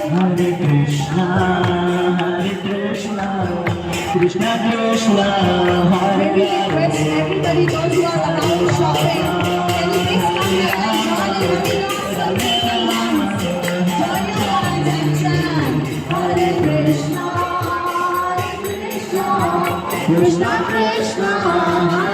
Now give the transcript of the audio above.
Hare Krishna, Krishna Krishna, Hare May we request everybody, those who are around shopping, can you please come here and join in the dance? Join your hands and chant. Hare Krishna, Krishna Krishna,